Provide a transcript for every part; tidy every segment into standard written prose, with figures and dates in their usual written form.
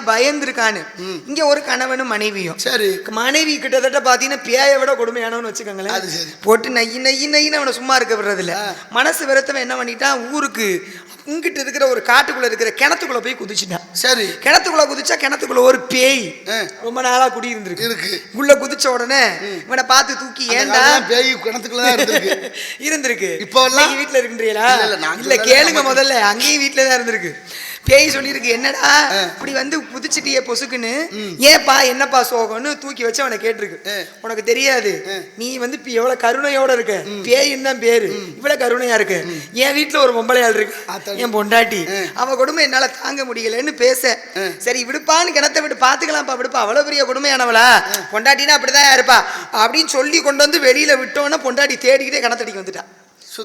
பயந்துருக்கான்னு. இங்க ஒரு கணவனும் மனைவியும். சரி. மனைவி கிட்டத்தட்ட பாத்தீங்கன்னா பேயை விட கொடுமையானவன்னு வச்சுக்கோங்களேன். போட்டு நையி நையி நையின்னு அவனை சும்மா இருக்க விடுறதில்ல. மனசு வெறுத்தவன் என்ன பண்ணிட்டான், ஊருக்கு இங்கிட்டு இருக்கிற ஒரு காட்டுக்குள்ள இருக்கிற கிணத்துக்குள்ள போய் குதிச்சுட்டான். சரி. கிணத்துக்குள்ள குதிச்சா கிணத்துக்குள்ள ஒரு பேய் ரொம்ப நாளா குடி இருந்திருக்கு. உள்ள குதிச்ச உடனே இவனை பார்த்து தூக்கி ஏன்டா பேய் கிணத்துக்குள்ளதான் இருந்திருக்கு. இப்போ வீட்டுல இருக்குன்றீங்களா? இல்ல கேளுங்க, முதல்ல அங்கேயும் வீட்டுலதான் இருந்திருக்கு. பேய் சொல்லியிருக்கு, என்னடா இப்படி வந்து புதிச்சிட்டியே பொசுக்குன்னு, ஏப்பா என்னப்பா சோகம்னு தூக்கி வச்சு அவனை கேட்டிருக்கு. உனக்கு தெரியாது, நீ வந்து இப்ப எவ்வளவு கருணையோட இருக்க, பேயின்னு தான் பேரு, இவ்வளவு கருணையா இருக்கு. என் வீட்டுல ஒரு பொம்பளையாள் இருக்கு, என் பொண்டாட்டி, அவ கொடுமை என்னால தாங்க முடியலன்னு பேச, சரி விடுப்பான்னு கிணத்தை விட்டு பாத்துக்கலாம்ப்பா, விடுப்பா, அவ்வளவு பெரிய கொடுமையானவளா, பொண்டாட்டினா அப்படிதான் இருப்பா அப்படின்னு சொல்லி கொண்டு வந்து வெளியில விட்டோன்னா பொண்டாட்டி தேடிக்கிட்டே கிணத்தடிக்கு வந்துட்டா.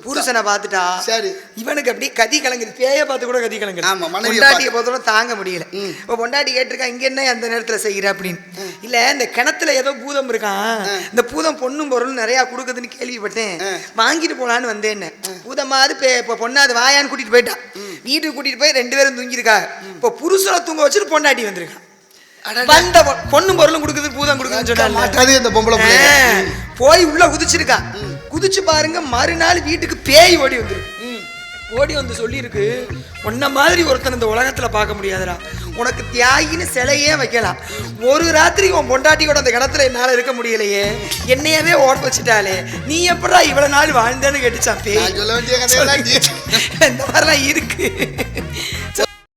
புருஷனை பார்த்துட்டா சரி, இவனுக்கு அப்படி கதி கலங்குது. பேயை பார்த்து கூட கதி கலங்குது. பொண்டாட்டியை பார்த்தோட தாங்க முடியல. இப்போ பொண்டாட்டி கேட்டிருக்கா, இங்க என்ன அந்த நேரத்துல செய்யற அப்படின்னு. இல்ல இந்த கிணத்துல ஏதோ பூதம் இருக்கான், இந்த பூதம் பொண்ணும் பொருள் நிறைய கொடுக்குதுன்னு கேள்விப்பட்டேன், வாங்கிட்டு போலான்னு வந்தேன்னு. பூதமாவது இப்போ பொண்ணாது வாயான்னு கூட்டிட்டு போயிட்டான். வீட்டுக்கு கூட்டிட்டு போய் 2 பேரும் தூங்கிருக்கா. இப்போ புருஷனை தூங்க வச்சுட்டு பொண்டாட்டி வந்திருக்கான். வந்த பொண்ணும் பொருளும் கொடுக்குது, பூதம் கொடுக்குதுன்னு சொன்னாங்க. போய் உள்ள குதிச்சிருக்கா. குதிச்சு பாருங்க, மறுநாள் வீட்டுக்கு பேய் ஓடி வந்துருக்கு. ஓடி வந்து சொல்லியிருக்கு, உன்ன மாதிரி ஒருத்தன் இந்த உலகத்துல பார்க்க முடியாதுடா, உனக்கு தியாகின்னு சிலையே வைக்கலாம், ஒரு ராத்திரி உன் பொண்டாட்டியோட அந்த கிணத்துல என்னால இருக்க முடியலையே, என்னையவே ஓட வச்சுட்டாலே, நீ எப்படா இவ்வளவு நாள் வாழ்ந்தேன்னு கேட்டுச்சான் பேய். இந்த மாதிரிலாம் இருக்கு.